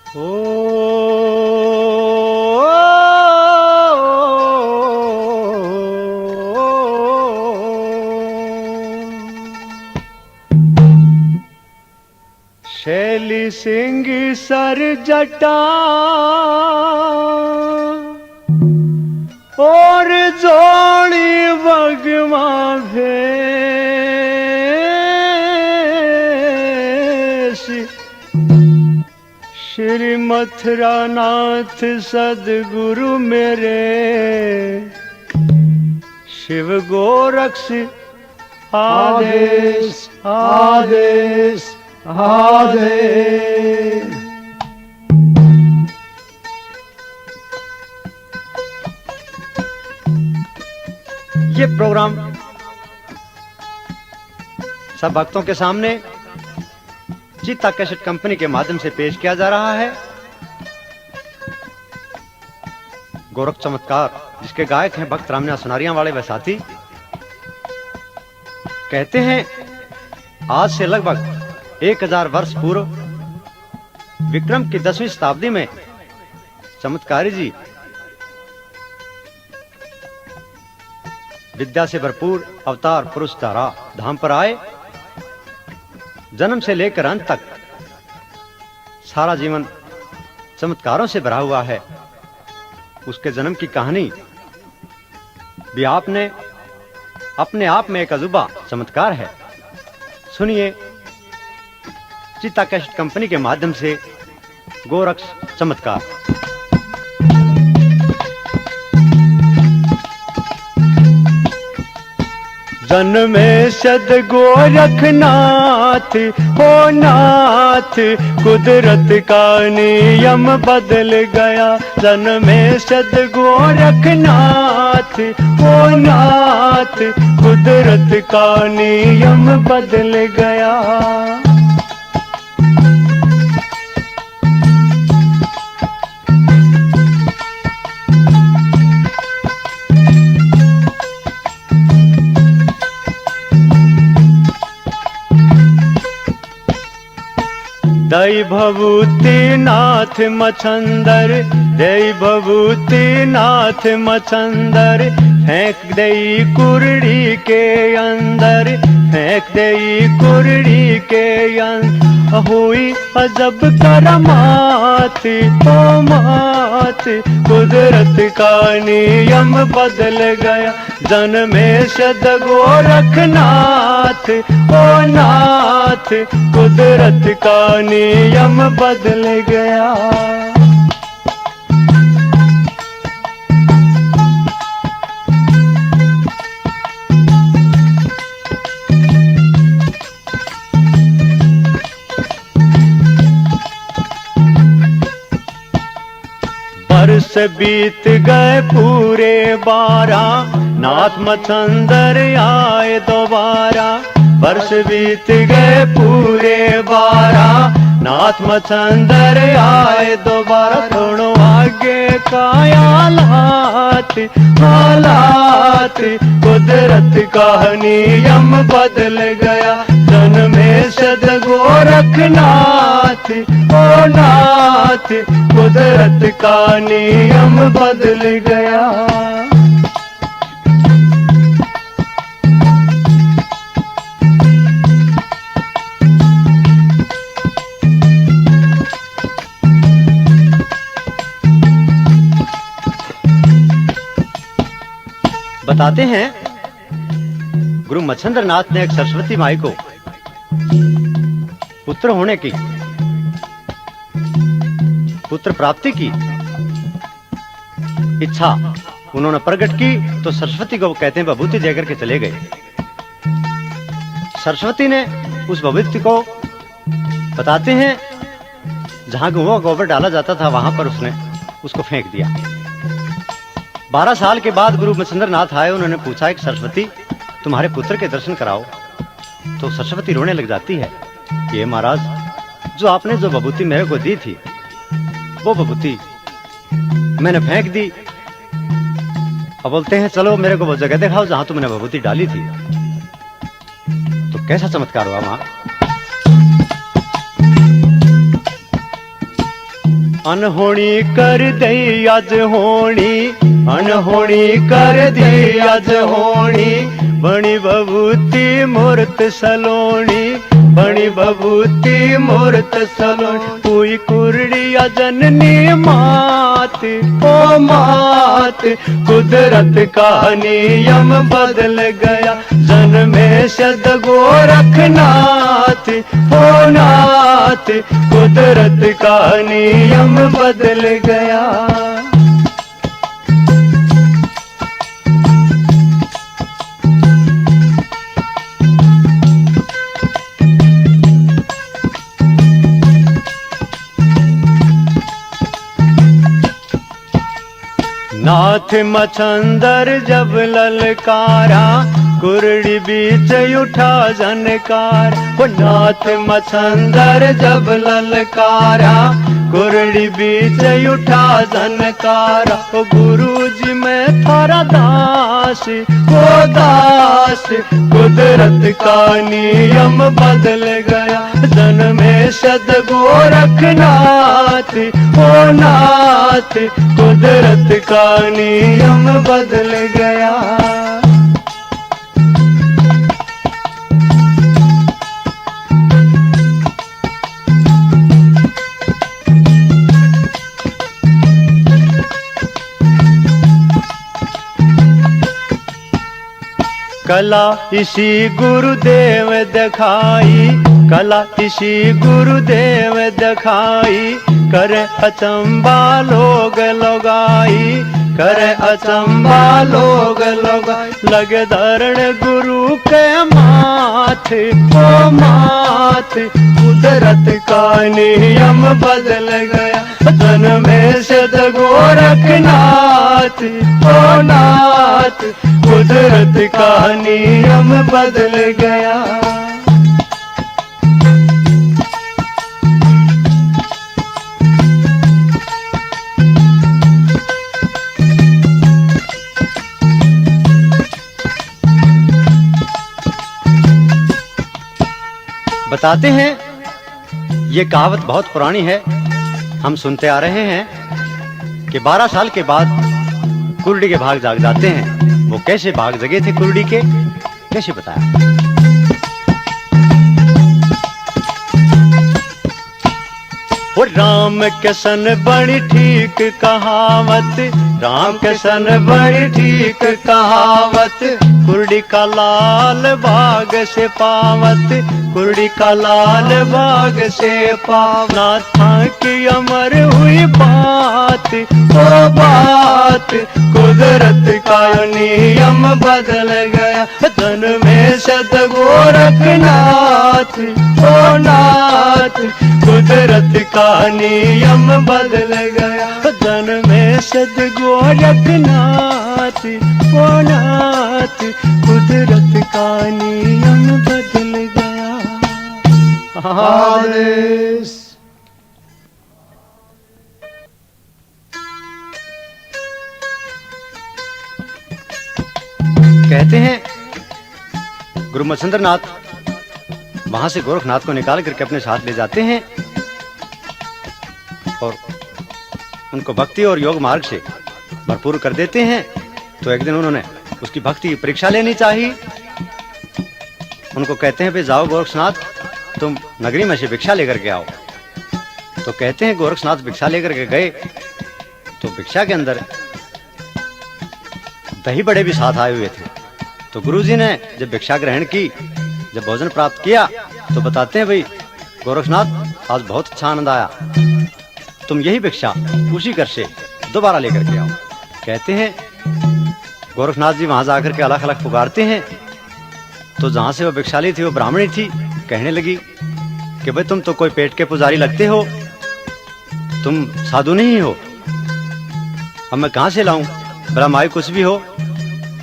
ओ शैली सिंह सर जटा और जोड़ी बगवा भेष श्री मथुरा नाथ सदगुरु मेरे शिव गोरक्ष आदेश आदेश आदेश। ये प्रोग्राम सब भक्तों के सामने चीता कैसेट कंपनी के माध्यम से पेश किया जा रहा है। गोरख चमत्कार जिसके गायक हैं भक्त रामनाथ सुनारिया वाले व साथी। कहते हैं आज से लगभग 1000 वर्ष पूर्व विक्रम की 10वीं शताब्दी में चमत्कारी जी विद्या से भरपूर अवतार पुरुष धाम पर आए। जन्म से लेकर अंत तक सारा जीवन चमत्कारों से भरा हुआ है। उसके जन्म की कहानी भी आपने अपने आप में एक अजूबा चमत्कार है। सुनिए चीता कैसेट कंपनी के माध्यम से गोरक्ष चमत्कार। जन्मे सद गोरखनाथ हो नाथ कुदरत का नियम बदल गया। जन्मे सद गोरखनाथ हो नाथ कुदरत का नियम बदल गया। दई भभूति नाथ मछंदर दई भभूति नाथ मछंदर फेंक दई कुरड़ी के अंदर फेंक दई कुरड़ी के अंदर। हुई अजब करामात ओ मात कुदरत का नियम बदल गया। जन्मे सद गोरखनाथ ओ नाथ कुदरत का नियम बदल गया। वर्ष बीत गए पूरे 12 नाथ मछंदर आए दोबारा। वर्ष बीत गए पूरे 12 नाथ मछंदर आए दोबारा। थोड़ो आगे का हालात हालात कुदरत का नियम बदल गया। जन्मे सद गोरखनाथ ओ नाथ कुदरत का नियम बदल गया। बताते हैं गुरु मच्छिंद्र नाथ ने एक सरस्वती माई को पुत्र होने की पुत्र प्राप्ति की इच्छा उन्होंने प्रकट की तो सरस्वती को कहते हैं भभूति देकर के चले गए। सरस्वती ने उस भभूति को बताते हैं जहां कुआं गोबर डाला जाता था वहां पर उसने उसको फेंक दिया। 12 साल के बाद गुरु मच्छिंद्र नाथ आए। उन्होंने पूछा एक सरस्वती तुम्हारे पुत्र के दर्शन कराओ। तो सरस्वती रोने लग जाती है ये महाराज जो आपने जो भभूति मेरे को दी थी वो भभूति मैंने फेंक दी। अब बोलते हैं चलो मेरे को वो जगह दिखाओ जहां तुमने भभूति डाली थी। तो कैसा चमत्कार हुआ वहां। अनहोनी कर दई आज होनी, अनहोनी कर दी आज होनी, बणी बबूती मूर्त सलोनी, बणी बबूती मूर्त सलोनी, हुई कुरड़िया जननी मात, ओ मात, कुदरत का नियम बदल गया, जन्मे सद गोरखनाथ, ओ नाथ, कुदरत का नियम बदल गया। नाथ मछंदर जब ललकारा, कुरड़ी बीच उठा जनकार, वो नाथ मछंदर जब ललकारा, कुरड़ी बीच उठा जनकारा, ओ गुरु जी मैं थारा दास, ओ दास, कुदरत का नियम बदल गया, जन्मे सद गोरखनाथ, ओ नाथ, कुदरत का नियम बदल गया। कला इसी गुरुदेव दिखाई, कला इसी गुरुदेव दिखाई, करे अचंबा लोग लगाई, करे अचंबा लोग लगाई, लगे धरण गुरु के माथे, ओ माथे, कुदरत का नियम बदल गया, जन्मे सद गोरखनाथ, ओ नाथ, कुदरत का नियम बदल गया। बताते हैं, ये कहावत बहुत पुरानी है, हम सुनते आ रहे हैं कि 12 साल के बाद कुरडी के भाग जाग जाते हैं। वो कैसे भाग जगे थे कुरडी के, कैसे बताया? वो राम के सन बड़ी ठीक कहावत, राम के सन बड़ी ठीक कहावत, कुरडी का लाल बाग से पावत, कुरडी का लाल बाग से पावना था कि अमर हुई बात, ओ बात, कुदरत का नियम बदल गया, जन्मे सद गोरखनाथ, ओ नाथ, कुदरत का नियम बदल गया, जन्मे सद गोरखनाथ, ओ नाथ, कुदरत का नियम बदल गया। आदेश। कहते हैं गुरु मच्छिंद्र नाथ वहां से गोरखनाथ को निकाल करके अपने साथ ले जाते हैं और उनको भक्ति और योग मार्ग से भरपूर कर देते हैं। तो एक दिन उन्होंने उसकी भक्ति की परीक्षा लेनी चाहिए। उनको कहते हैं भाई जाओ गोरखनाथ, तुम नगरी में से भिक्षा लेकर के आओ। तो कहते हैं गोरखनाथ भिक्षा लेकर के गए तो भिक्षा के अंदर दही बड़े भी साथ आए हुए थे। तो गुरुजी ने जब भिक्षा ग्रहण की, जब भोजन प्राप्त किया, तो बताते हैं भाई गोरखनाथ आज बहुत अच्छा आनंद आया, तुम यही भिक्षा उसी घर से दोबारा लेकर के आओ। कहते हैं गोरखनाथ जी वहां जाकर के अलग अलग पुकारते हैं। तो जहां से वो भिक्षाली थी वो ब्राह्मणी थी, कहने लगी कि भाई तुम तो कोई पेट के पुजारी लगते हो, तुम साधु नहीं हो, अब मैं कहां से लाऊं? भला माई कुछ भी हो,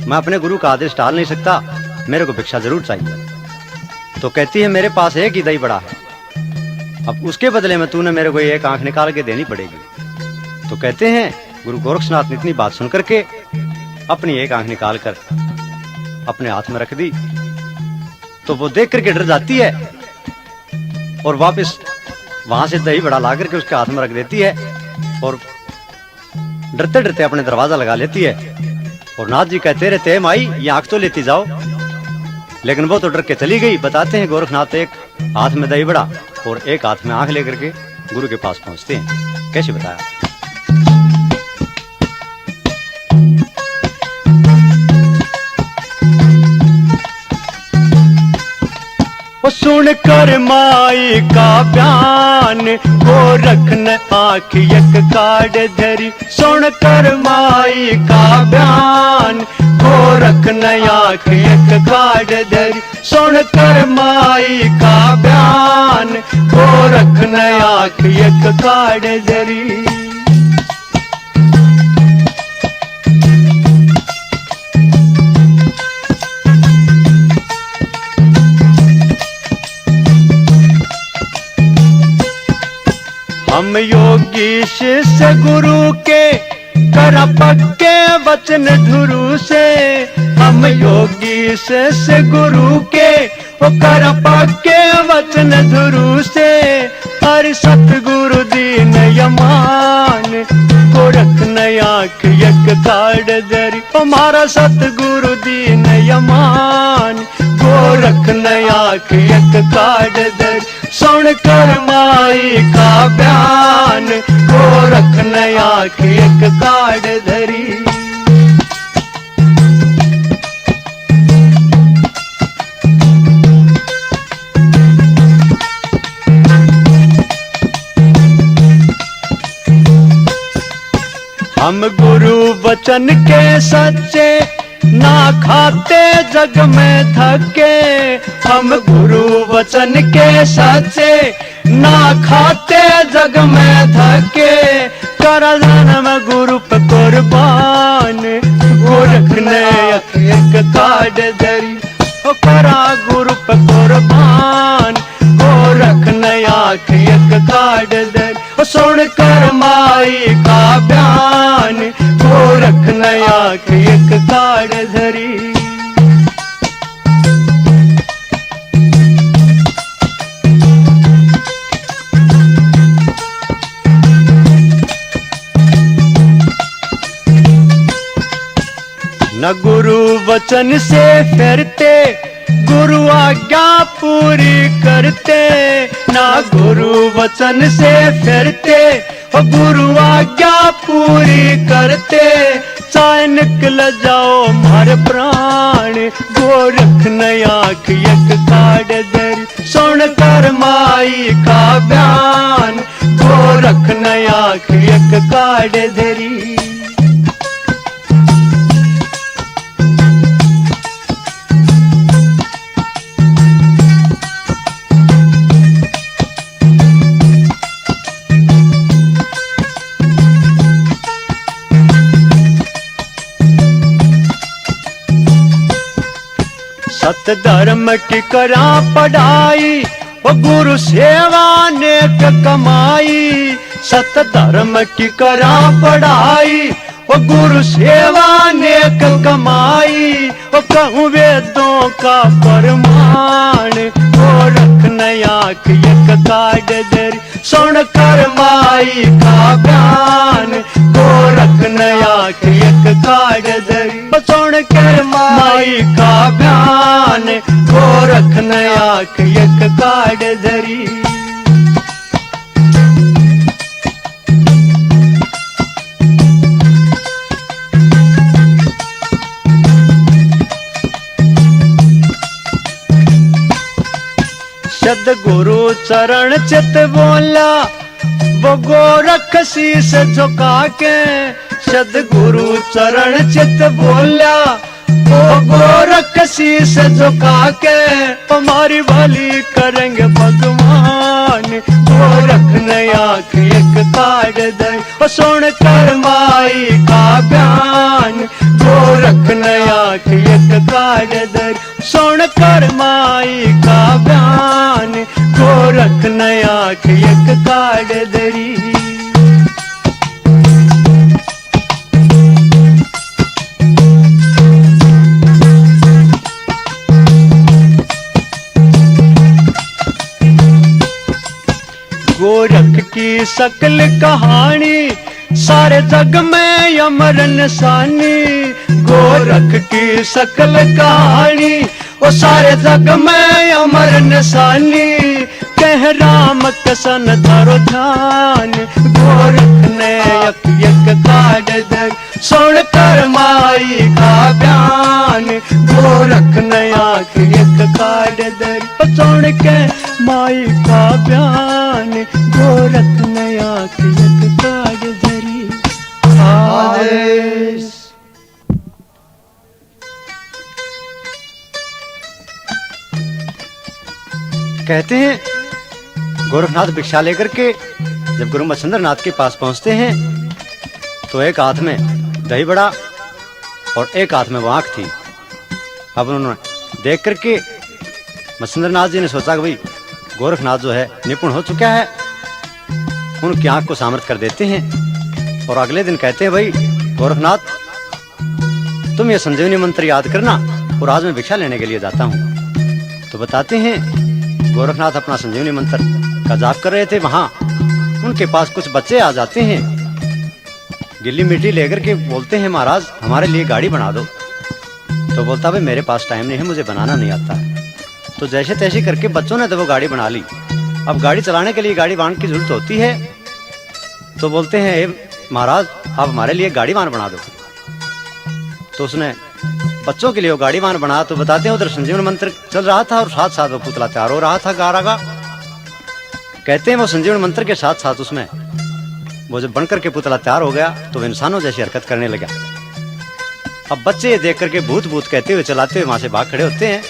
मैं अपने गुरु का आदेश टाल नहीं सकता, मेरे को भिक्षा जरूर चाहिए। तो कहती है मेरे पास एक ही दही बड़ा है, अब उसके बदले में तूने मेरे को एक आंख निकाल के देनी पड़ेगी। तो कहते हैं गुरु गोरखनाथ ने इतनी बात सुनकर के अपनी एक आंख निकाल कर अपने हाथ में रख दी। तो वो देख करके डर जाती है और वापस वहां से दही बड़ा ला करके उसके हाथ में रख देती है और डरते डरते अपने दरवाजा लगा लेती है। और नाथ जी कहते रहते माई ये आंख तो लेती जाओ, लेकिन वो तो डर के चली गई। बताते हैं गोरखनाथ एक हाथ में दही बड़ा और एक हाथ में आंख लेकर के गुरु के पास पहुंचते हैं। कैसे बताया? सुन कर माई का बयान गोरख ने आंख एक काट धरी। सुन कर माई का बयान गोरख ने आंख एक काट धरी। सुन कर माई का बयान गोरख ने आंख एक काट धरी। हम योगी शिष्य गुरु के कर पक्के वचन धुरु से। हम योगी शिष्य गुरु के वो कर पक्के वचन धुरु से। हर सतगुरु दीन यमान गोरख ने आंख एक काट धरी। हमारा सतगुरु दीन यमान गोरख ने आंख एक काट धरी। सुन कर माई का बयान गोरख ने आंख एक काट धरी। हम गुरु वचन के सच्चे ना खाते जग में धक्के। हम गुरु वचन के सच्चे ना खाते जग में धक्के। कर जन्म गुरु पे कुर्बान गोरख ने एक काट धरी। करा गुरु पे कुर्बान गोरख ने आंख एक काट धरी। सुन कर माई का बयान गोरख ने आंख एक काट धरी। न गुरु वचन से फिरते गुरु आज्ञा पूरी करते। ना गुरु वचन से फिरते गुरु आज्ञा पूरी करते। चाहे निकल जाओ मारे प्राण गोरख ने आंख एक काट धरी। सुन कर माई का बयान गोरख ने आंख एक काट धरी। सत धर्म की करा पढ़ाई वो गुरु सेवा नेक कमाई। सत धर्म की करा पढ़ाई वो गुरु सेवा नेक कमाई। वो कहूँ वेदों का परमान गोरख ने आंख एक काट धरी। सुन कर माई का बयान गोरख ने आंख एक काट धरी। सुन कर माई का बयान गोरख ने आंख एक काट धरी। सदगुरु चरण चित बोला वो गोरख शीस झुका के। सदगुरु चरण चित बोला वो गोरख शीस झुका के। हमारी भली करेंगे भगवान गोरख ने आंख एक काट धरी। सुन कर माई का बयान गोरख ने आंख एक काट धरी। सुन कर माई का बयान गोरख ने आंख एक काट धरी। गोरख की शकल कहानी सारे जग में अमर निशानी गोरख की सकल कहानी। ओ सारे जग में अमर निशानी कह राम कसन धरो ध्यान। गोरख ने यक यक काट दर सुन कर माई का बयान। गोरख ने आंख यक काट दर सुन के माई का बयान। गोरख ने आंख यक काट धरी आदेश। कहते हैं गोरखनाथ भिक्षा लेकर के जब गुरु मत्स्येंद्र नाथ के पास पहुंचते हैं तो एक हाथ में दही बड़ा और एक हाथ में वो आंख थी। अब उन्होंने देख करके मत्स्येंद्र नाथ जी ने सोचा कि भाई गोरखनाथ जो है निपुण हो चुका है, उनकी आंख को सामर्थ्य कर देते हैं। और अगले दिन कहते हैं भाई गोरखनाथ तुम ये संजीवनी मंत्र याद करना और आज मैं भिक्षा लेने के लिए जाता हूं। तो बताते हैं गोरखनाथ अपना संजीवनी मंत्र का जाप कर रहे थे। वहां उनके पास कुछ बच्चे आ जाते हैं, गिल्ली मिट्टी लेकर के बोलते हैं महाराज हमारे लिए गाड़ी बना दो। तो बोलता भाई मेरे पास टाइम नहीं है, मुझे बनाना नहीं आता। तो जैसे तैसे करके बच्चों ने तो वो गाड़ी बना ली। अब गाड़ी चलाने के लिए गाड़ी वाहन की जरूरत होती है। तो बोलते हैं महाराज आप हमारे लिए गाड़ी वाहन बना दो। तो उसने बच्चों के लिए वो गाड़ी वाहन बना। तो बताते हैं उधर संजीवन मंत्र चल रहा था और साथ साथ वो पुतला तैयार हो रहा था गारा गा। कहते हैं वो संजीवन मंत्र के साथ साथ उसमें वो जब बनकर के पुतला तैयार हो गया तो वो इंसानों जैसी हरकत करने लगा। अब बच्चे ये देख करके भूत भूत कहते हुए चलाते हुए वहां से भाग खड़े होते हैं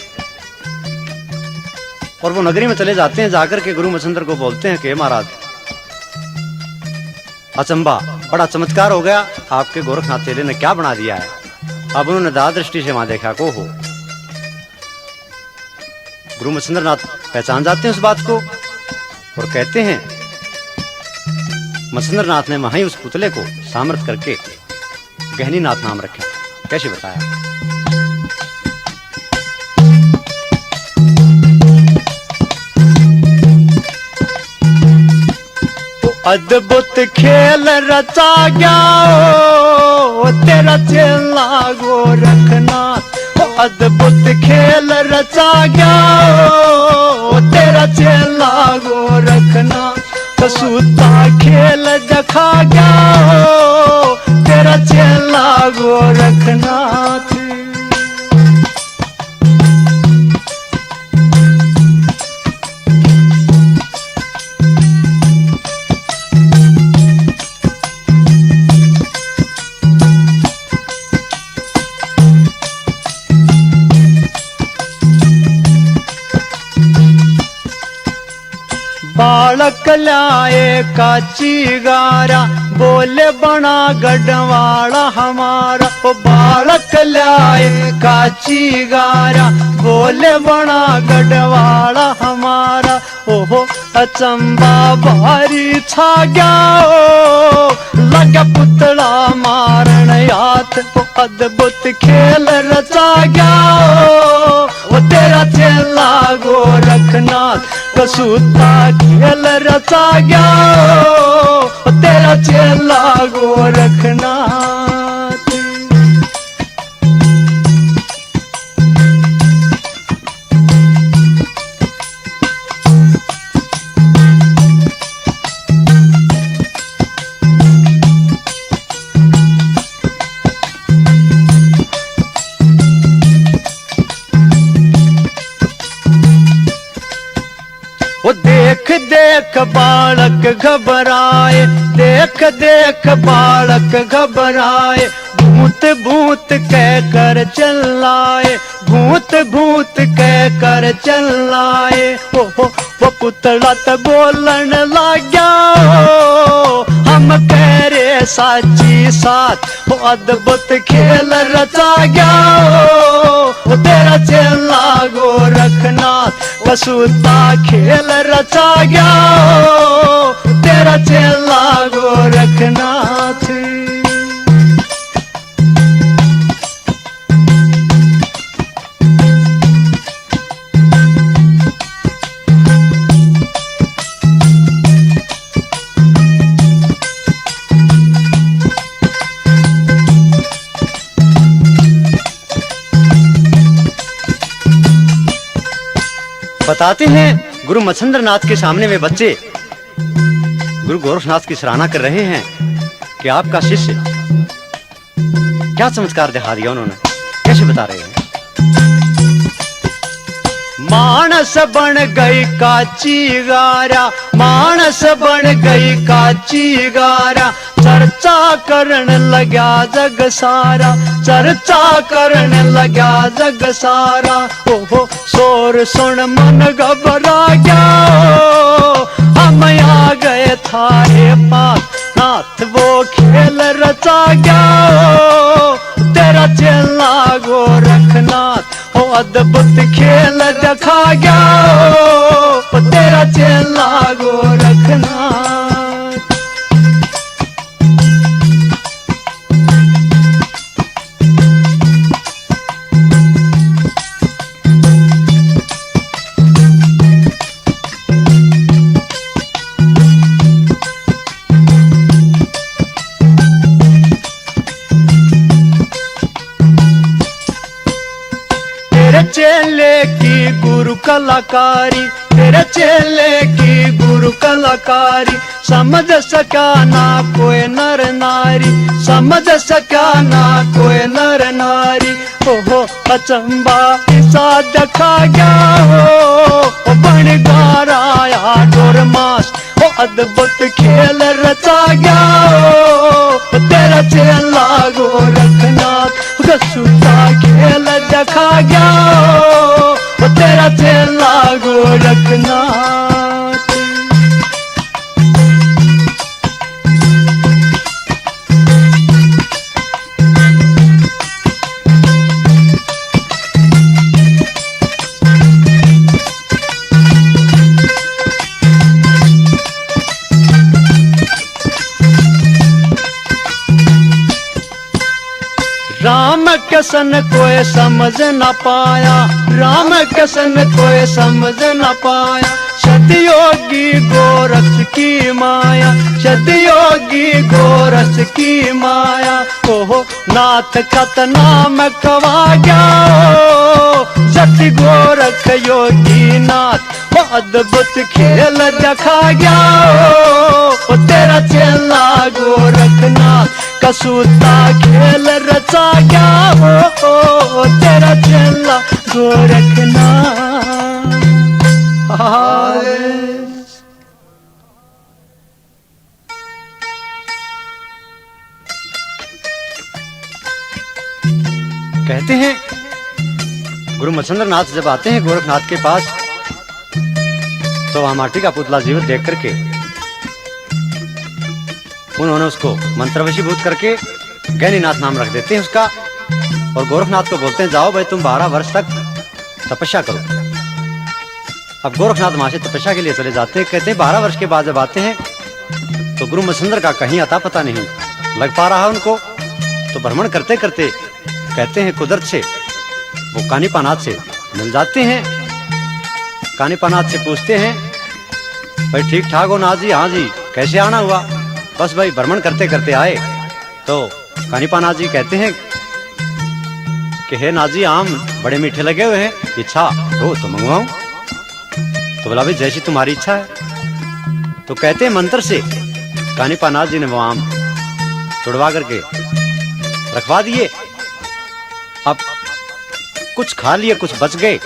और वो नगरी में चले जाते हैं। जाकर के गुरु मत्स्येंद्र को बोलते हैं कि महाराज अचंबा बड़ा चमत्कार हो गया, आपके गोरखनाथ चेले ने क्या बना दिया है। अब उन्होंने दाह दृष्टि से वहां देखा को हो। गुरु मत्स्येंद्र नाथ पहचान जाते हैं उस बात को और कहते हैं मत्स्येंद्र नाथ ने वहीं उस पुतले को सामर्थ करके गहनी नाथ नाम रखा। कैसे बताया अद्भुत खेल रचा गया तेरा चेला गोरखनाथ। अद्भुत खेल रचा गया तेरा चेला गोरखनाथ। कसूता खेल दिखा गया तेरा चेला गोरखनाथ। बालक लाए काची गारा बोले बना गढ़वाड़ा हमारा। ओ बालक लाए काची गारा बोले बना गढ़वाड़ा हमारा। ओहो अचंबा भारी छा गया लगा पुतला मारन याद। ओ अद्भुत खेल रचा गया ओ तेरा चेला गोरखनाथ। कसूता खेल रचा गया ओ तेरा चेला गोरखनाथ। वो देख देख बालक घबराए, देख देख बालक घबराए। भूत भूत कह कर चिल्लाए, भूत भूत कह कर चिल्लाए। वो पुतला तो बोलन लग्या हम कह रे साची साथ। वो अद्भुत खेल रचा गया वो तेरा चेला गोरखनाथ। कसूता खेल रचा गया तेरा चेला गोरखनाथ। बताते हैं गुरु मत्स्येंद्र नाथ के सामने में बच्चे गुरु गोरखनाथ की सराहना कर रहे हैं कि आपका शिष्य क्या चमत्कार दिखा दिया उन्होंने। कैसे बता रहे हैं? मानस बन गई काची गारा, मानस बन गई काची गारा, चर्चा करन लग्या जग सारा, चर्चा करन लग्या जग सारा। ओहो शोर सुन मन घबरा गया, हम आ गए थारे पास नाथ, वो खेल रचा गया। तेरा चेला गोरखनाथ ओ अद्भुत खेल दिखा गया, तेरा चेला गोरखनाथ। तेरे चेले की गुरु कलाकारी, तेरे चेले की गुरु कलाकारी, समझ सका ना कोई नर नारी, समझ सका ना कोई नर नारी। ओहो अचंबा ऐसा देखा गया, हो बन गाराया डोरमास, हो अद्भुत खेल रचा गया। तेरा चेला गोरखनाथ गसूता खेल दिखा गया, तेरा चेला गोरखनाथ। राम कसन कोई समझ न पाया, राम कसन कोई समझ न पाया, सतयोगी गोरख की माया, सतयोगी गोरख की माया। ओहो नाथ कत नाम कवा गया, सत्य गोरख योगी नाथ वो अद्भुत खेल दिखा गया। तेरा चेला गोरखनाथ कसूता खेल रचा गया, हो तेरा चेला गोरखनाथ। कहते हैं गुरु मत्स्येंद्र नाथ जब आते हैं गोरखनाथ के पास, तो वहां माटी का पुतला जीवित देख करके उन्होंने उसको मंत्रवशीभूत करके गैनीनाथ नाम रख देते हैं उसका, और गोरखनाथ को बोलते हैं जाओ भाई तुम 12 वर्ष तक तपस्या करो। अब गोरखनाथ वहां से तपस्या के लिए चले जाते हैं। कहते हैं 12 वर्ष के बाद जब आते हैं तो गुरु मत्स्येंद्र का कहीं अता पता नहीं लग पा रहा उनको, तो भ्रमण करते करते कहते हैं कुदरत से वो कानीपानाथ से मिल जाते हैं। कानीपानाथ से पूछते हैं भाई ठीक ठाक हो नाथ जी? हाँ जी। कैसे आना हुआ? बस भाई भ्रमण करते करते आए। तो कानीपानाथ जी कहते हैं कि हे नाथ जी आम बड़े मीठे लगे हुए हैं, इच्छा हो तो मंगवाऊं। तो बोला भाई जैसी तुम्हारी इच्छा है। तो कहते हैं मंत्र से कानीपानाथ जी ने वो आम तोड़वा करके रखवा दिए। अब कुछ खा लिए कुछ बच गए,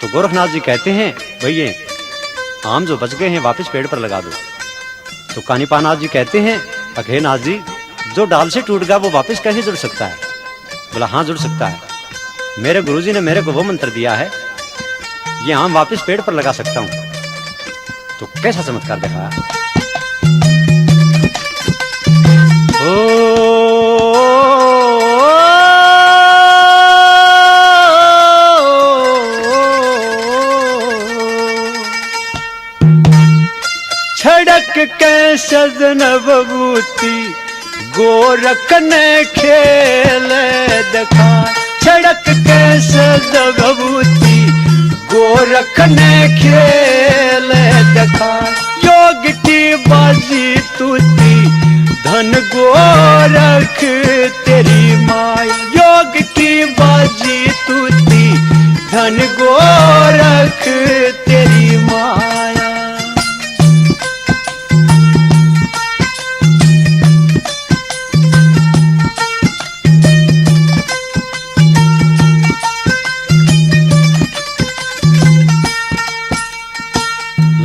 तो गोरखनाथ जी कहते हैं भाई ये आम जो बच गए हैं वापस पेड़ पर लगा दो। तो कानीपानाथ जी कहते हैं अखे नाथ जी जो डाल से टूट गया वो वापस कैसे जुड़ सकता है? बोला हाँ जुड़ सकता है, मेरे गुरुजी ने मेरे को वो मंत्र दिया है, ये आम वापस पेड़ पर लगा सकता हूं। तो कैसा चमत्कार दिखाया। छड़क के सजन बबूती गोरख ने खेल दिखा, छड़क के सजन बबूती गोरख ने खेल दिखा। योग की बाजी तूती धन गोरख तेरी माया, योग की बाजी तूती धन गोरख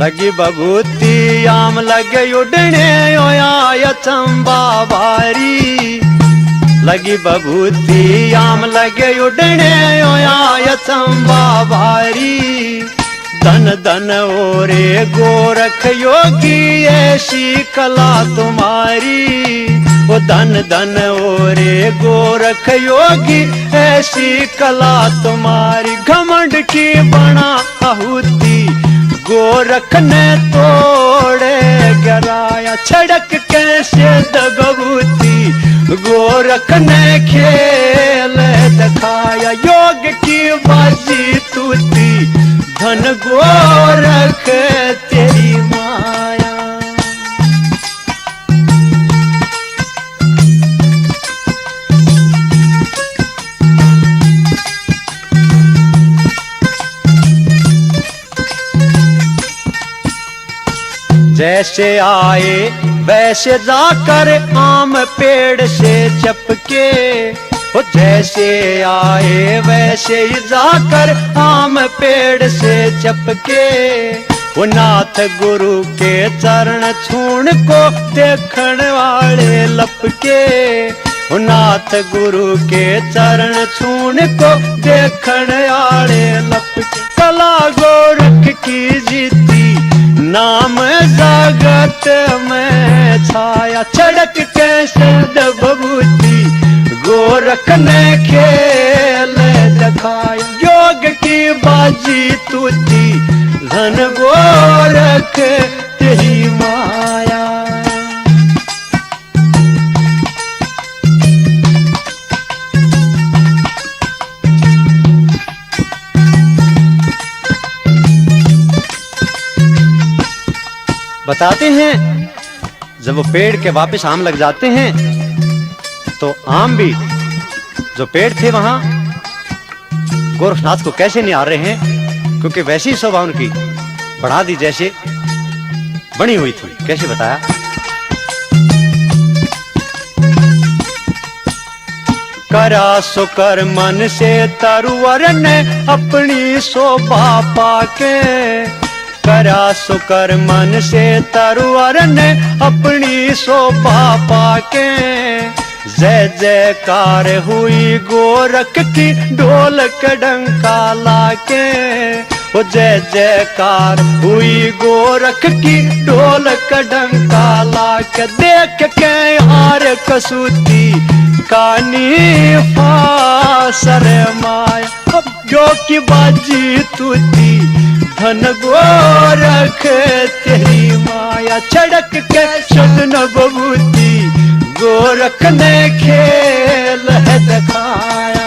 लगी बबूती आम लगे उड़ने ओया चंबा बारी। लगी बबूती आम लगे उड़ने ओया चंबा बारी। धन धन ओरे गोरख योगी ऐसी कला तुम्हारी। वो धन धन ओरे गोरख योगी ऐसी कला तुम्हारी। घमंड की बना आहुति गोरख ने तोड़े गिराया। छड़क कैसे दबूती गोरख ने खेल दिखाया। योग की बाजी तूती धन गोरख तेरी माया। जैसे आए वैसे जाकर आम पेड़ से चपके। वो जैसे आए वैसे ही जाकर आम पेड़ से चपके। वो नाथ गुरु के चरण छूण को देखण वाले लपके। वो नाथ गुरु के चरण छूण को देखण वाले लपके। कला गोरख की जीती नाम जगत में छाया। छड़क कैसे दबूती गोरख ने खेल दिखाया। योग की बाजी तूती धन गोरख तेरी माया। बताते हैं जब वो पेड़ के वापस आम लग जाते हैं तो आम भी जो पेड़ थे वहां गोरखनाथ को कैसे नहीं आ रहे हैं, क्योंकि वैसी शोभा उनकी बढ़ा दी जैसे बनी हुई थी। कैसे बताया? करा सुकर मन से तरुवर ने अपनी शोभा पाके। करा सुकर मन से तरुवर ने अपनी शोभा पाके। जय जयकार हुई गोरख की ढोलक डंका लाके। वो जय जयकार हुई गोरख की ढोलक डंका लाके। देख के हार कसूती कानी फासर माया। अब जो की बाजी तूती धन गोरख तेरी माया। छड़क के सदन बबूती गोरख ने खेल है दिखाया।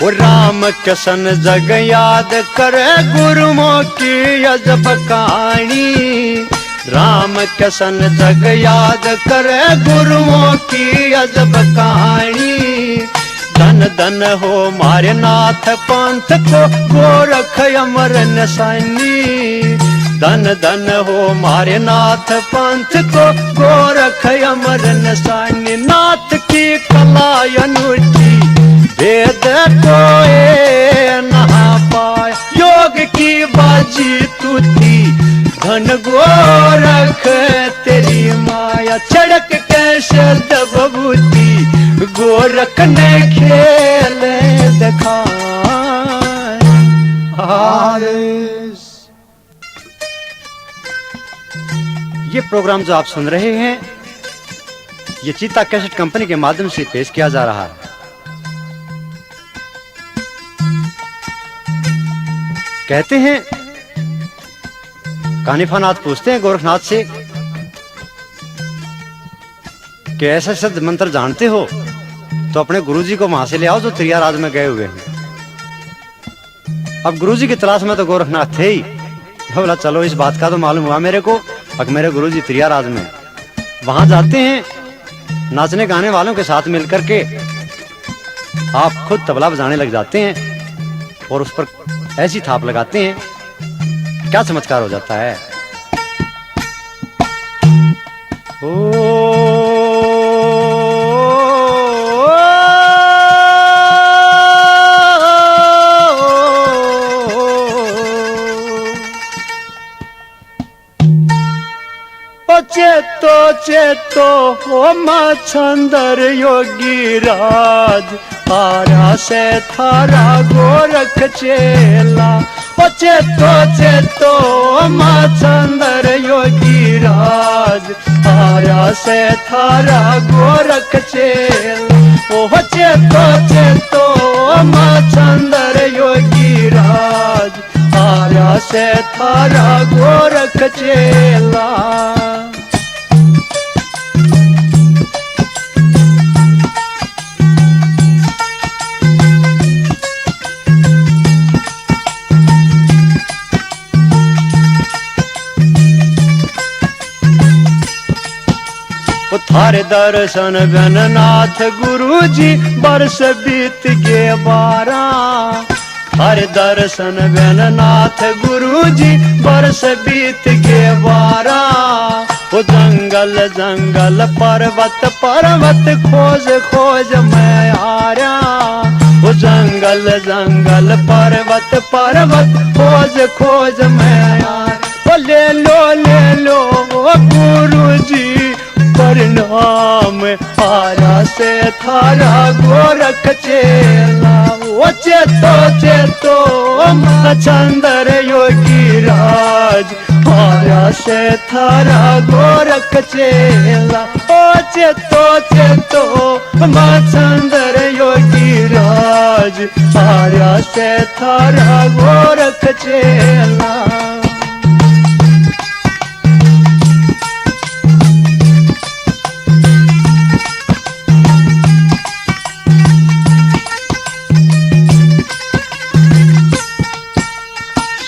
वो राम कृष्ण जग याद करे गुरुमों की अजब कहानी। राम कृष्ण जग याद करे गुरुओं की अजब कहानी। धन धन हो मारे नाथ पंथ को गोरख अमर निशानी। धन धन हो मारे नाथ पंथ को गोरख अमर निशानी। नाथ की कला अनूठी वेद कोई नहा पाए। योग की बाजी तूती धन गोरख तेरी माया। छड़क कैसे दबूती गोरख ने खेल दिखाया। ये प्रोग्राम जो आप सुन रहे हैं ये चीता कैसेट कंपनी के माध्यम से पेश किया जा रहा है। कहते हैं कानिफानाथ पूछते हैं गोरखनाथ से कि ऐसा शब्द मंत्र जानते हो तो अपने गुरुजी को वहां से ले आओ जो त्रियाराज में गए हुए हैं। अब गुरुजी की तलाश में तो गोरखनाथ थे ही। बोला चलो इस बात का तो मालूम हुआ मेरे को, अब मेरे गुरुजी त्रियाराज में। वहां जाते हैं नाचने गाने वालों के साथ मिलकर के आप खुद तबला बजाने लग जाते हैं और उस पर ऐसी थाप लगाते हैं क्या चमत्कार हो जाता है। चेतो चेतो हो मच्छंदर योगी राज आरा से थारा गोरख चेला। ओ चेतो चेतो मच्छंदर योगी राज आरा से थारा गोरख चेला। ओ चेतो चेतो मच्छंदर योगी राज आरा से थारा गोरख चेला। थारे दर्शन बिन नाथ गुरु जी बरस बीत गे 12। थारे दर्शन बिन नाथ गुरु जी बरस बीत गे 12। वो जंगल जंगल पर्वत पर्वत खोज खोज मैं आ रहा। वो जंगल जंगल पर्वत पर्वत खोज खोज मैं आ रहा। ले लो गुरु जी प्रणाम आरा से थारा गोरख चेला। ओ चेतो चेतो मच्छंदर योगी राज आरा से थारा गोरख चेला। ओ चेतो चेतो मच्छंदर योगी राज आरा से थारा गोरख चेला।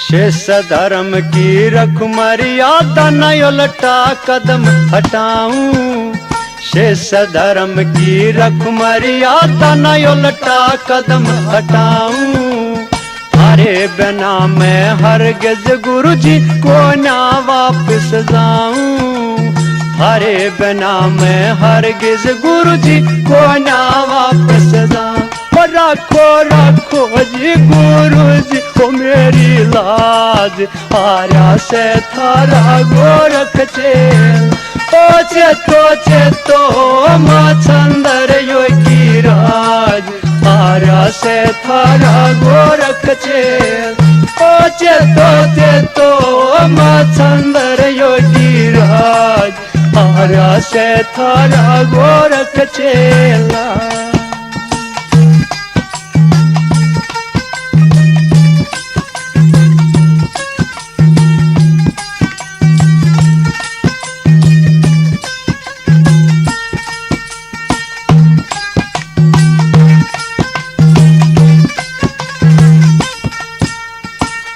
शेष धर्म की रख मर्यादा न उल्टा कदम हटाऊं। शेष धर्म की रख मर्यादा न उल्टा कदम हटाऊं। थारे बिना मैं हरगिज गुरु जी को ना वापस जाऊं। थारे बिना मैं हरगिज गुरु जी को ना वापस जाऊं। रखो रखो जी गुरु जी को मेरी लाज आरा से थारा गोरख चेला। ओ चेतो चेतो मच्छंदर योगी राज आरा से थारा गोरख चेला। ओ चेतो चेतो मच्छंदर योगी राज आरा से थारा गोरख चेला।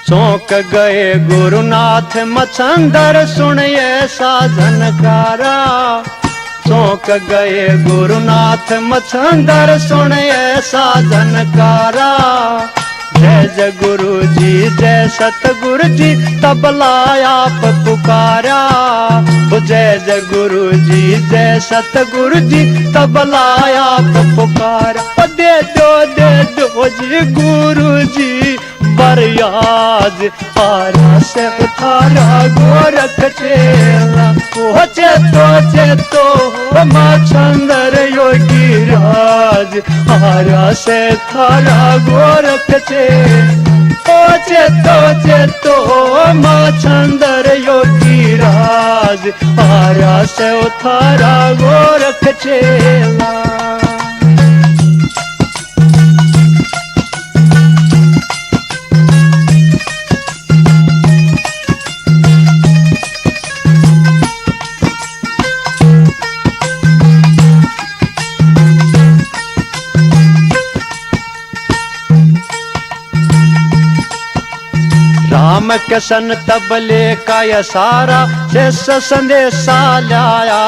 चौंक गए गुरुनाथ मच्छंदर सुनिए साधनकारा। चौंक गए गुरुनाथ मच्छंदर सुनिए साधनकारा। जय जय गुरु जी जय सतगुरु जी तबला आप पुकारा। जय जय गुरु जी जय सतगुरु जी तबला आप पुकारा। दे दो जी गुरु जी बरियाज आरा से थारा गोरख चेला। ओ चेतो चेतो मच्छंदर योगी राज आरा से थारा गोरख चेला। ओ चेतो चेतो मच्छंदर योगी राज आरा से थारा गोरख चेला। राम किशन तबले का ये सारा शेष संदेशा लाया।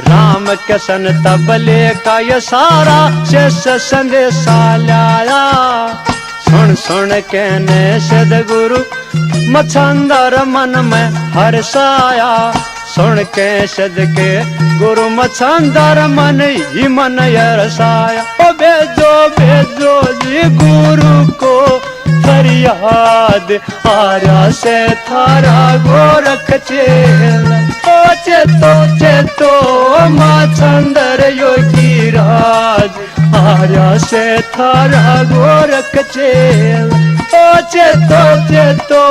राम किशन तबले का ये सारा शेष संदेशा लाया। सुन सुन कहने सदगुरु मच्छंदर मन में हर्षाया। सुन के सदके गुरु मछंदर मन ही मन यरसाया। ओ भेजो भेजो जी गुरु को फरियाद, आर्या से थारा गोरख चेला। ओ चेतो चेतो मछंदर योगी राज, आर्या से थारा गोरख चेला। ओ चेतो चेतो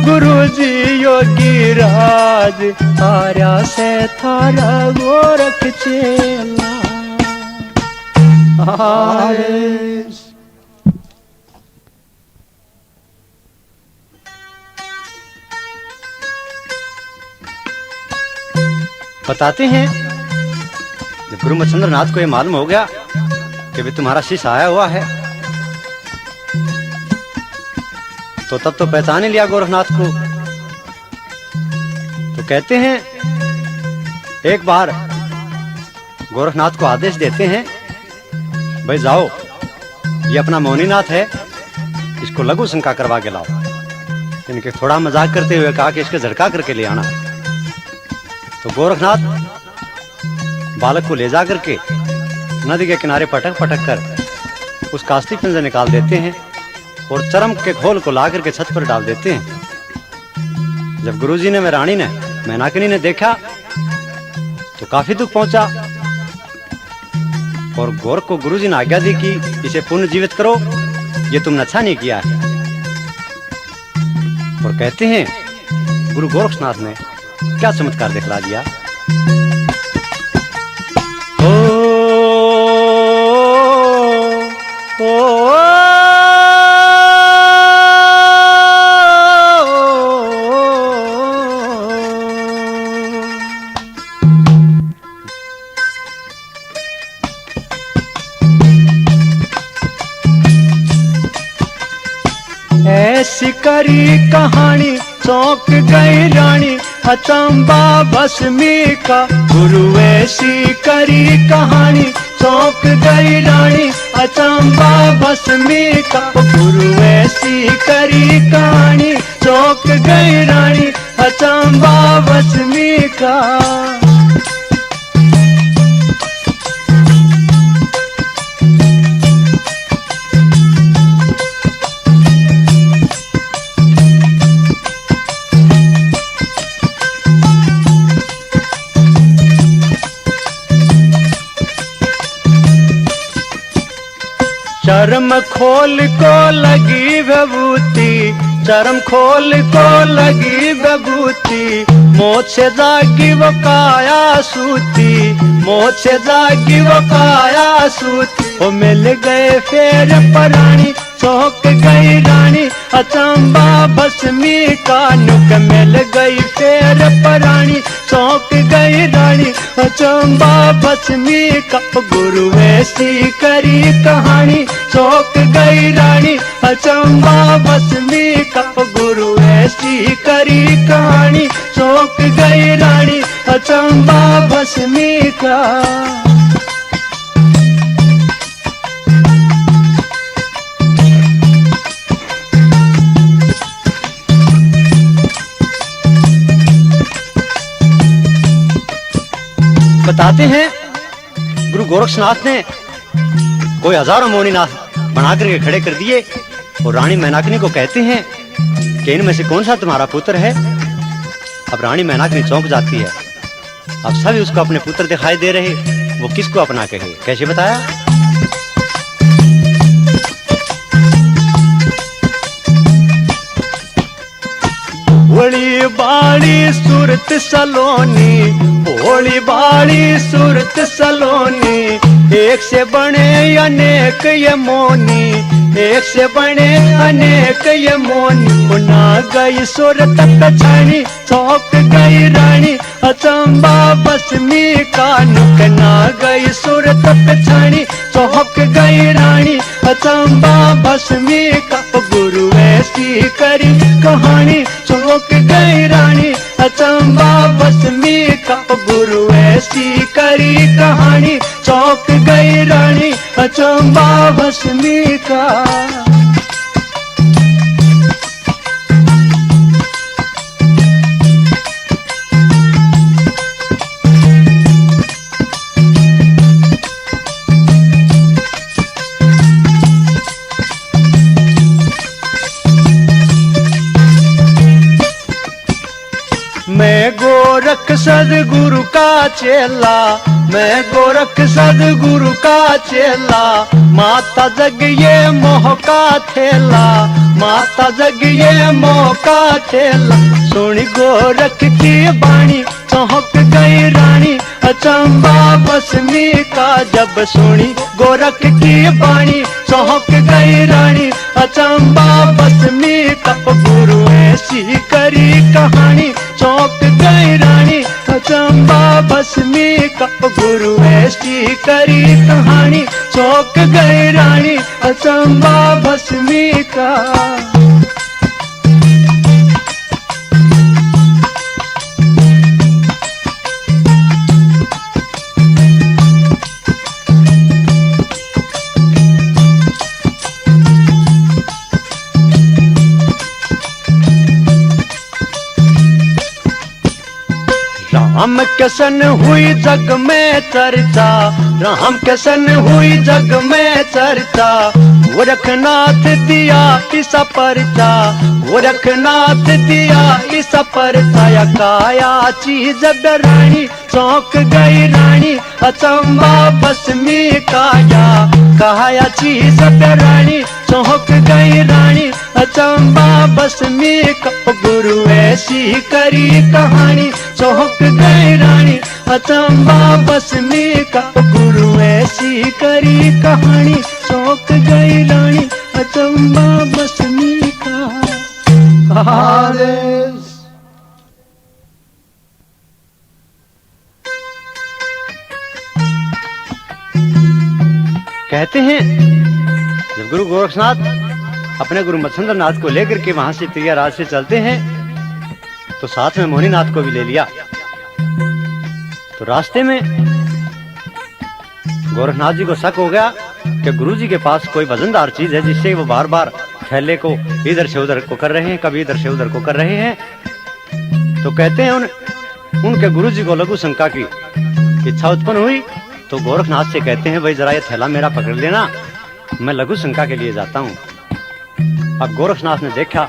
गुरुजी योगी राज, आर्या से थारा गोरख चेला। बताते हैं जब गुरु मच्छिंद्र नाथ को ये मालूम हो गया कि भी तुम्हारा शिष्य आया हुआ है, तो तब तो पहचान ही लिया गोरखनाथ को। तो कहते हैं एक बार गोरखनाथ को आदेश देते हैं, भाई जाओ ये अपना मौनीनाथ है, इसको लघु शंका करवा के लाओ। इनके थोड़ा मजाक करते हुए कहा कि इसके झटका करके ले आना। तो गोरखनाथ बालक को ले जा करके नदी के किनारे पटक पटक कर उस कास्ती पिंजर निकाल देते हैं और चरम के खोल को ला करके छत पर डाल देते हैं। जब गुरुजी ने, रानी ने, मैनाकिनी ने देखा तो काफी दुख पहुंचा और गोरख को गुरुजी ने आज्ञा दी कि इसे पुनः जीवित करो, ये तुमने अच्छा नहीं किया है। और कहते हैं गुरु गोरखनाथ ने क्या चमत्कार दिखला दिया। ऐसी करी कहानी चौंक गई रानी, अचंबा भस्मी का गुरु। ऐसी करी कहानी चौंक गई रानी, अचंबा भस्मी का गुरु। ऐसी करी कहानी चौंक गई रानी, अचंबा भस्मी का। चरम खोल को लगी विभूति, चरम खोल को लगी विभूति। मोछे जागी वो काया सूती, मोछे जागी वो काया सूती। वो मिल गए फिर प्राणी चौंक गई रानी, अचंबा भस्मी का नुक। मिल गई फिर प्राणी चौंक गई रानी, अचंबा भस्मी का गुरु। ऐसी करी कहानी चौंक गई रानी, अचंबा भस्मी का गुरु। ऐसी करी कहानी चौंक गई रानी, अचंबा भस्मी का। बताते हैं गुरु गोरक्षनाथ ने कोई हजारों मौनीनाथ बना करके खड़े कर दिए और रानी मैनाकिनी को कहते हैं कि इनमें से कौन सा तुम्हारा पुत्र है। अब रानी मैनाकिनी चौंक जाती है। अब सभी उसको अपने पुत्र दिखाई दे रहे, वो किसको अपना कहे, कैसे बताया। भोली बाड़ी सूरत सलोनी, भोली बाड़ी सूरत सलोनी। एक से बने अनेक ये मोनी, एक से बने अनेक ये मोनी। ना गई सूरत पछानी चौंक गई रानी, अचंबा भस्मी का नुक। ना गई सूरत पछानी चौंक गई रानी, अचंबा भस्मी का गुरु। ऐसी करी कहानी चौंक गई रानी, अचंबा भस्मी का गुरु। ऐसी करी कहानी चौंक गई रानी, अचंबा भस्मी का। सदगुरु का चेला, मैं गोरख सदगुरु का चेला। माता जग ये मोह का ठेला, माता जग ये मोह का ठेला। सुन गोरख की बाणी चौंक गई रानी, अचंबा बसमी का जब सुनी गोरख की बाणी चौंक गई रानी, अचंबा बसमी कप गुरु ऐसी करी कहानी, चौंक गई रानी अचंबा बसमी कप गुरु ऐसी करी कहानी, चौंक गई रानी अचंबा बसमी का। राम कैसन हुई जग में चर्चा, राम कैसन हुई जग में चर्चा। गोरखनाथ दिया ईसा परचा, गोरखनाथ दिया ईसा परचा। या काया चीज डरानी चौंक गई रानी, अचंबा बसमी काया। काया चीज डरानी चौंक गई रानी, अचंबा बसमी कप गुरु ऐसी करी कहानी, चौंक गई रानी अचंबा बसमी कप गुरु ऐसी करी कहानी, चौंक गई रानी अचंबा बसमी का। आदेश कहते हैं जब गुरु गोरखनाथ अपने गुरु मत्स्येंद्र नाथ को लेकर के वहां से त्रियाराज से चलते हैं तो साथ में मोहिनीनाथ को भी ले लिया। तो रास्ते में गोरखनाथ जी को शक हो गया कि गुरु जी के पास कोई वजनदार चीज है जिससे वो बार बार थैले को इधर से उधर को कर रहे हैं, कभी इधर से उधर को कर रहे हैं। तो कहते हैं उनके गुरु जी को लघु शंका की इच्छा उत्पन्न हुई। तो गोरखनाथ से कहते हैं भाई जरा ये थैला मेरा पकड़ लेना, मैं लघु शंका के लिए जाता हूँ। अब गोरखनाथ ने देखा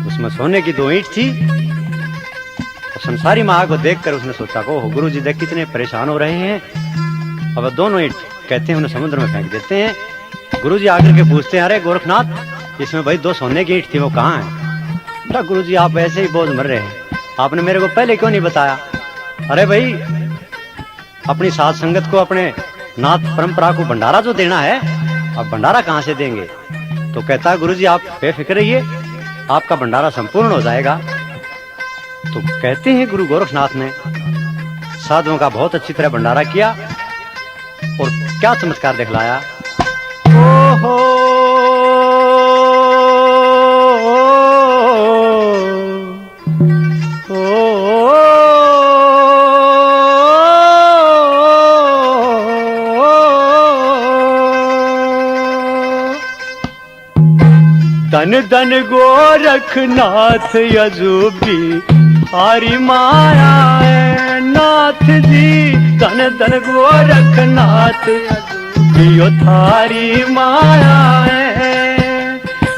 उसमें सोने की 2 ईंट थी। तो संसारी माँ को देखकर उसने सोचा को गुरु जी देख कितने परेशान हो रहे हैं। अब 2 ईंट कहते हैं उन्हें समुद्र में फेंक देते हैं। गुरु जी आकर के पूछते हैं अरे गोरखनाथ इसमें भाई 2 सोने की ईंट थी वो कहाँ है? गुरु जी आप ऐसे ही बोझ मर रहे हैं, आपने मेरे को पहले क्यों नहीं बताया? अरे भाई अपनी साथ संगत को अपने नाथ परंपरा को भंडारा जो देना है, अब भंडारा कहाँ से देंगे? तो कहता है गुरुजी आप बेफिक्र रहिए, आपका भंडारा संपूर्ण हो जाएगा। तो कहते हैं गुरु गोरखनाथ ने साधुओं का बहुत अच्छी तरह भंडारा किया और क्या चमत्कार दिखलाया। ओहो धन धन गोरखनाथ यजुबी हरि माया है नाथ जी, धन धन गोरखनाथ यजुबी थारी माया है।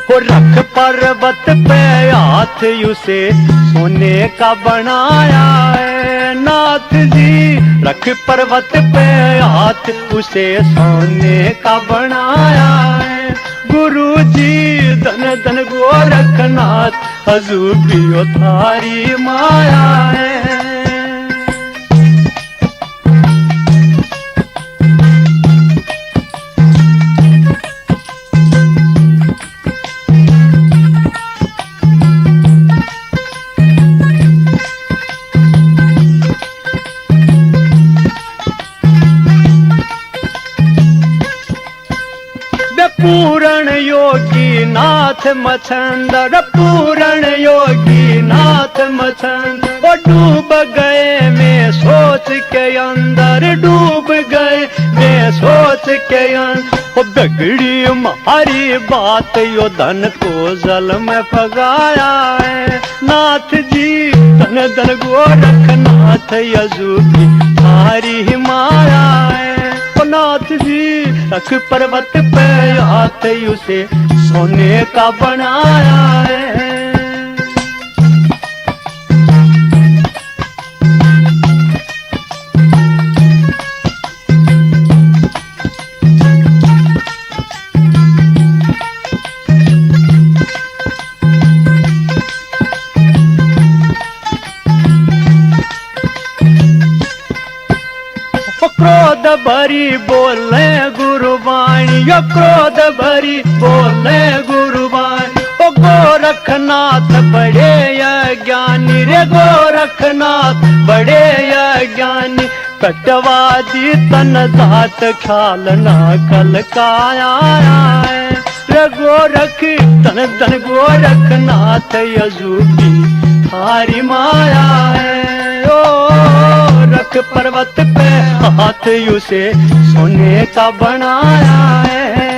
वो रख पर्वत पे हाथ उसे सोने का बनाया है नाथ जी, रख पर्वत पे हाथ उसे सोने का बनाया है। गुरु जी धन धन गोरखनाथ अजूबी थारी माया है। पूरण योगी नाथ मछंदर, पूरण योगी नाथ मछंदर, वो डूब गए मैं सोच के अंदर, डूब गए मैं सोच के अंदर। वो बिगड़ी हमारी बात यो धन को जल में पगाया है नाथ जी, धन धन गोरखनाथ यजुबी थारी माया है। नाथ जी रख पर्वत पे हाथ उसे सोने का बनाया है। बोले गुरुवाणी, यो क्रोध भरी बोले गुरुवाणी। ओ गोरखनाथ बड़े ज्ञानी रे, गोरखनाथ बड़े ज्ञानी। कटवादी तन जात ख्याल ना कल काया रे, गोरख तन तन गोरखनाथ यजूबी थारी माया है। ओ रख पर्वत पे हाथ उसे सोने का बनाया है।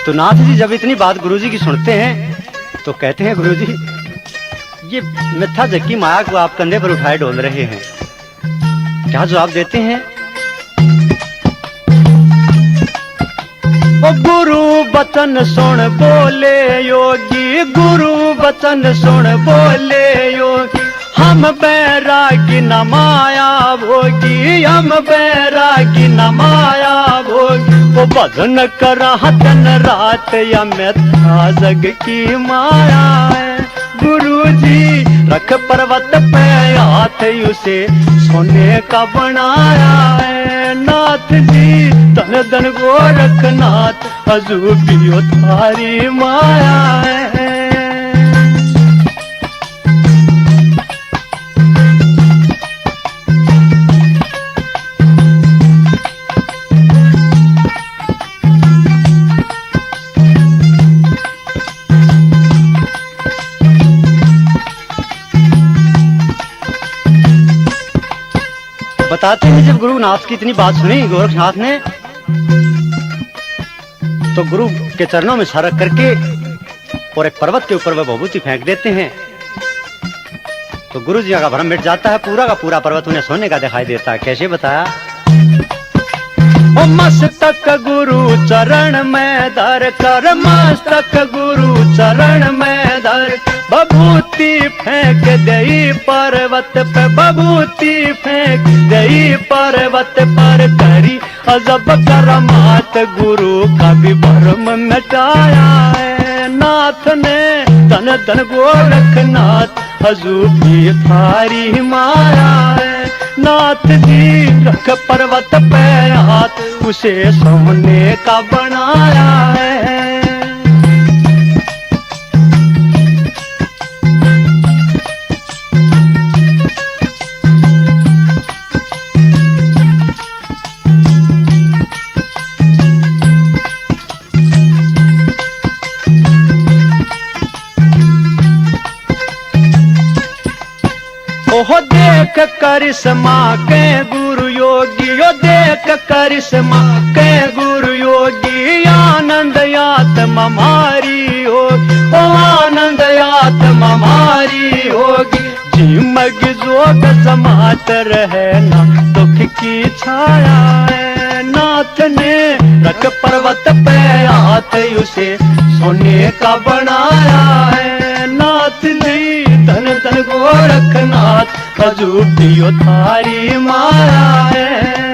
तो नाथ जी जब इतनी बात गुरुजी की सुनते हैं तो कहते हैं, गुरुजी ये मिथ्या जग की माया को आप कंधे पर उठाए डोल रहे हैं। क्या जवाब देते हैं? ओ गुरु वचन सुन बोले योगी, गुरु वचन सुन बोले योगी। हम बैरागी न माया भोगी, हम बैरागी न माया भोगी। वो भजन करा दिन रात या मिथ्या जग की माया है। गुरु जी रख पर्वत पे हाथ उसे सोने का बनाया है। नाथ जी धन धन गोरखनाथ अजूबी थारी माया है। बताते हैं जब गुरुनाथ की इतनी बात सुनी गोरखनाथ ने, तो गुरु के चरणों में सर रख करके और एक पर्वत के ऊपर वह भभूति फेंक देते हैं। तो गुरु जी का भ्रम मिट जाता है, पूरा का पूरा पर्वत उन्हें सोने का दिखाई देता है। कैसे बताया? ओ मस्तक गुरु चरण में धर कर, मस्तक गुरु चरण में धर। बभूति फेंक दई पर्वत पे, बभूति फेंक दई पर्वत पर। करी अजब करमात गुरु का भी भ्रम मिटाया है। नाथ ने धन धन गोरखनाथ अजूबी थारी माया है। नाथ जी रख पर्वत पे हाथ उसे सोने का बनाया है। ओहो देख करिश्मा के गुरु योगी, ओ देख करिश्मा के गुरु योगी। आनंद आत्मा मारी होगी, ओ आनंद आत्मा मारी होगी। जिमग जोग समात रहे ना दुख की छाया है। नाथ ने रख पर्वत पे हाथ उसे सोने का बनाया है। नाथ जी धन धन गोरखनाथ अजूबी थारी माया है।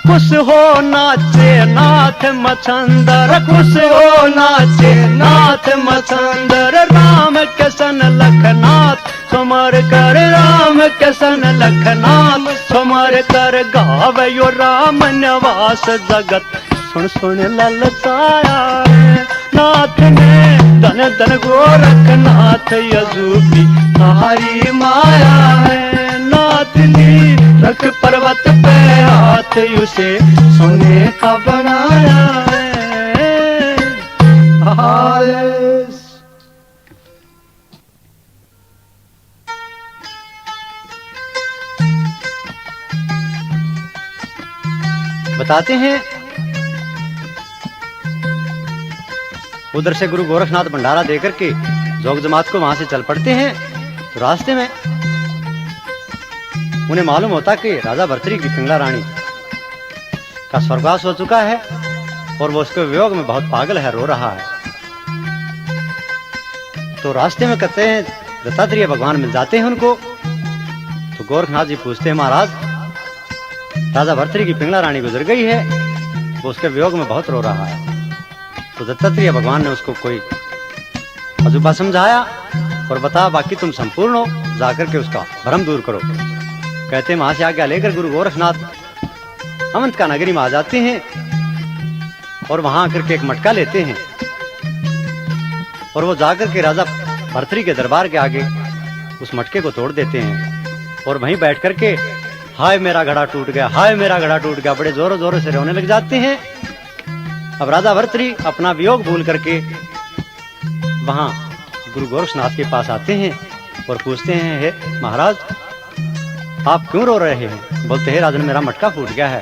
खुश हो नाचे नाथ मछंदर, खुश हो नाचे नाथ मछंदर। राम के सन लखनाथ सुमर कर, राम के सन लखनाथ सुमर कर। गावयो राम निवास जगत सुन सुन ललचाया है। नाथ ने धन धन गोरखनाथ अजूबी थारी माया है। नाथ जी रख पर्वत पे हाथ उसे सोने का बनाया है। बताते हैं उधर से गुरु गोरखनाथ भंडारा देकर के जोग जमात को वहां से चल पड़ते हैं। तो रास्ते में उन्हें मालूम होता कि राजा भर्तृहरि की पिंगला रानी का स्वर्गवास हो चुका है और वो उसके वियोग में बहुत पागल है, रो रहा है। तो रास्ते में कहते हैं दत्तात्रेय भगवान मिल जाते हैं उनको। तो गोरखनाथ जी पूछते हैं, महाराज राजा भर्तृहरि की पिंगला रानी गुजर गई है, वो उसके वियोग में बहुत रो रहा है। तो दत्तात्रेय भगवान ने उसको कोई अजूबा समझाया और बताया, बाकी तुम संपूर्ण हो, जाकर के उसका भ्रम दूर करो। कहते हैं वहां से आज्ञा लेकर गुरु गोरखनाथ अवंत का नगरी में आ जाते हैं और वहां आकर के एक मटका लेते हैं और वो जाकर के राजा भर्तृहरि के दरबार के आगे उस मटके को तोड़ देते हैं और वहीं बैठ करके हाय मेरा घड़ा टूट गया, हाय मेरा घड़ा टूट गया, बड़े जोरों जोरों से रोने लग जाते हैं। अब राजा भर्तृहरि अपना वियोग भूल करके वहां गुरु गोरखनाथ के पास आते हैं और पूछते हैं, हे महाराज आप क्यों रो रहे हैं? बोलते हैं, राजन मेरा मटका फूट गया है।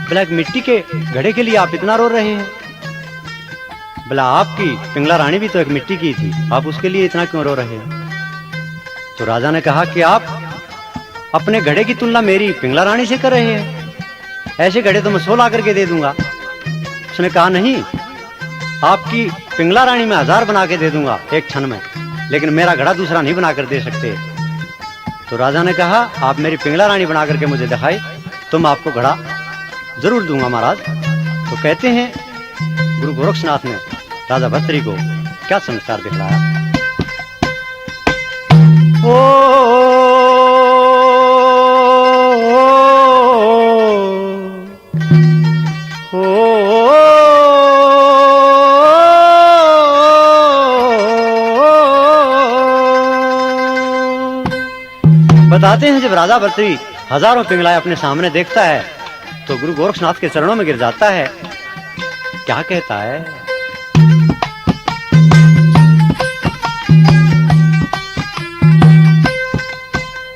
बोला, एक मिट्टी के घड़े के लिए आप इतना रो रहे हैं? बोला, आपकी पिंगला रानी भी तो एक मिट्टी की थी, आप उसके लिए इतना क्यों रो रहे हैं? तो राजा ने कहा कि आप अपने घड़े की तुलना मेरी पिंगला रानी से कर रहे हैं, ऐसे घड़े तो मैं 100 ला करके दे दूंगा। उसने कहा, नहीं, आपकी पिंगला रानी में 1000 बना के दे दूंगा एक क्षण में, लेकिन मेरा घड़ा दूसरा नहीं बनाकर दे सकते। तो राजा ने कहा, आप मेरी पिंगला रानी बना करके मुझे दिखाई तो मैं आपको घड़ा जरूर दूंगा महाराज। तो कहते हैं गुरु गोरखनाथ ने राजा भर्तृहरि को क्या संस्कार दिखलाया। बताते हैं जब राजा भर्तृहरि हजारों पिंगलाएं अपने सामने देखता है तो गुरु गोरखनाथ के चरणों में गिर जाता है। क्या कहता है,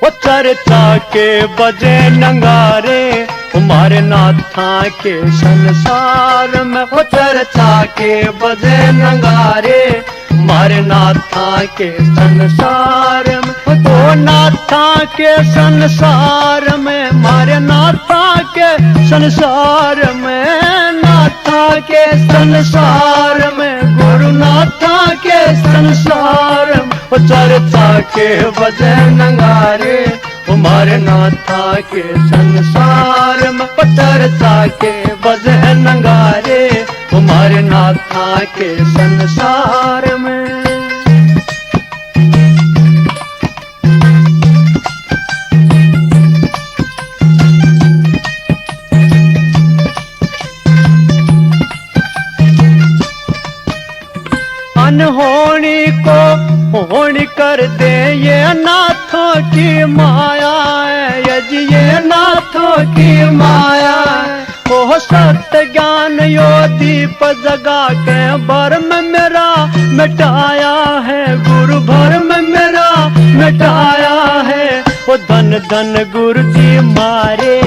वो चर्चा के बजे नंगारे हमारे नाथा के संसार में, वो चर्चा के बजे नंगारे हमारे नाथा के संसार में, तो नाथा के संसार में, मारे नाथा के संसार में, नाथा के संसार में, गुरुनाथा के संसार में, वो चर्चा के बजे नंगारे हमारे नाथा के संसार में, वो चर्चा के बजे नंगारे हमारे नाथा के संसार में। अनहोनी को होनी कर दे ये नाथों की माया है, यदि ये नाथों की माया है। ओ सत्य ज्ञान यो दीप जगा के भरम मेरा मिटाया है, गुरु भरम मेरा मिटाया है। ओ धन धन गुरु जी मारे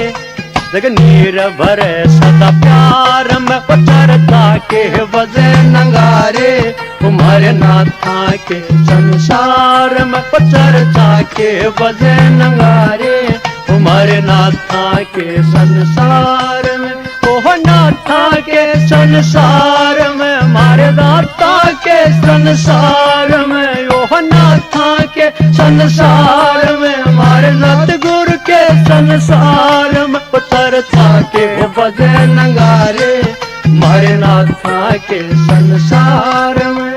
जग निर्भर सदा प्यार में, ओ चर्चा के बजे नंगारे हमारे नाथा के संसार में, ओ चर्चा के बजे नंगारे हमारे नाथा के संसार में। ओह नाथा के संसार में, हमारे नाथा के संसार में, ओह नाथा के संसार में, हमारे सतगुरु के संसार में, ओ चर्चा के बजे नंगारे हमारे नाथा के संसार में।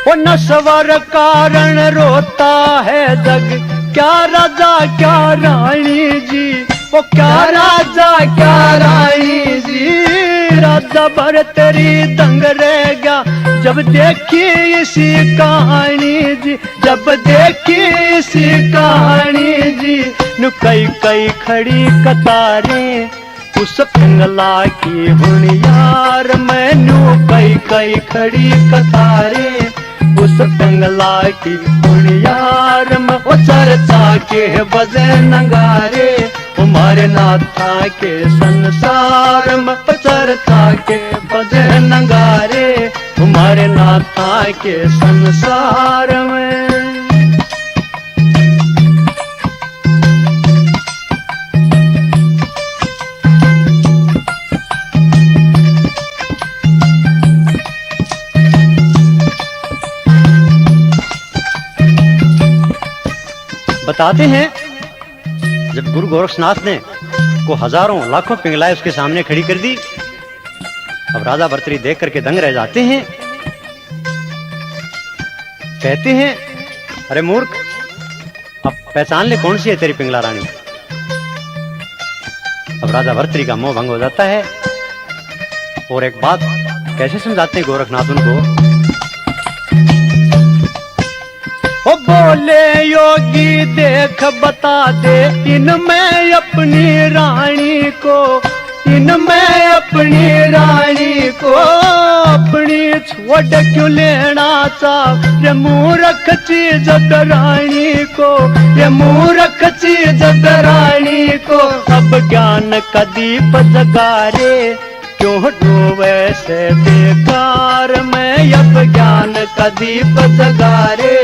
वो नस्वर कारण रोता है जग, क्या राजा क्या रानी जी, वो क्या राजा क्या रानी जी। राजा भर्तृहरि दंग रह गया जब देखी इसी कहानी जी, जब देखी इसी कहानी जी। नु कई कई खड़ी कतारें उस पिंगला की हुन यार, मैनू कई कई खड़ी कतारें उस पिंगला की पुनियार में वो चर्चा के बजे नगारे हमारे नाथा के संसार में चर्चा के बजे नगारे हमारे नाथा के संसार में। बताते हैं जब गुरु गोरक्षनाथ ने को हजारों लाखों पिंगलाएं उसके सामने खड़ी कर दी, अब राजा भर्तृहरि देख करके दंग रह जाते हैं। कहते हैं अरे मूर्ख, अब पहचान ले कौन सी है तेरी पिंगला रानी। अब राजा भर्तृहरि का मोह भंग हो जाता है और एक बात कैसे समझाते हैं गोरखनाथ उनको। ओ बोले योगी देख बता दे इनमें अपनी रानी को, इनमें अपनी रानी को अपनी छोड़ क्यों लेना चाह ये मूर्ख चीज रानी को, ये मूर्ख चीज रानी को। अब ज्ञान का दीप जगा रे क्यों डूबे से बेकार में, अब ज्ञान का दीप जगा रे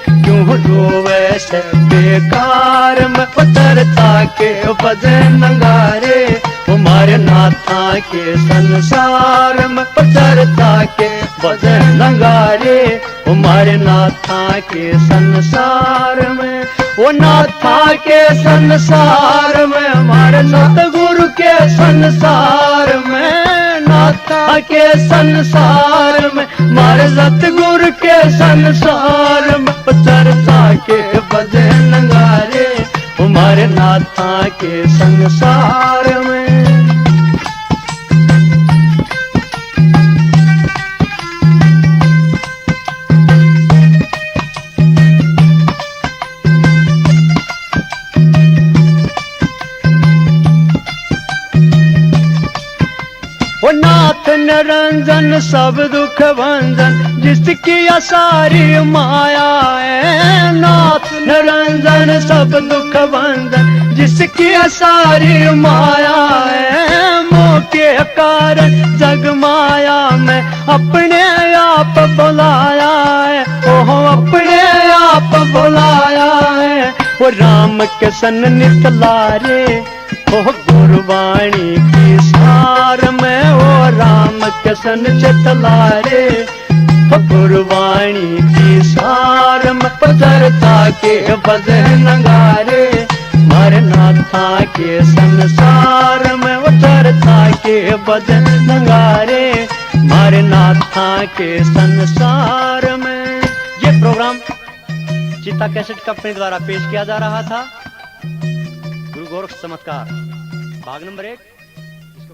क्यों डूबे से बेकार में। चर्चा के बजे नगारे हमारे नाथा के संसार में, चर्चा के बजे नगारे हमारे नाथा के संसार में। वो नाथा के संसार में हमारे सतगुरु के संसार में, नाथा के संसार में हमारे सतगुरु के संसार में। चर्चा के बजे नगारे हमारे नाथा के संसार में। ओ नाथ निरंजन सब दुख भंजन जिसकी सारी माया है, नाथ निरंजन सब दुख भंजन जिसकी सारी माया है। मोह के कारण जग माया में अपने आप बुलाया है, ओह अपने आप बुलाया है। वो राम के सन नितला रे ओह गुरबाणी की सार में, ओ राम के सन चितला रे गुरबाणी की सार में। चर्चा के बजे नगारे हमारे नाथा के संसार में, वो चर्चा के बजे नगारे हमारे नाथा के संसार में। ये प्रोग्राम चित्ता कैसेट कंपनी द्वारा पेश किया जा रहा था। गुरु गोरख चमत्कार भाग नंबर 1।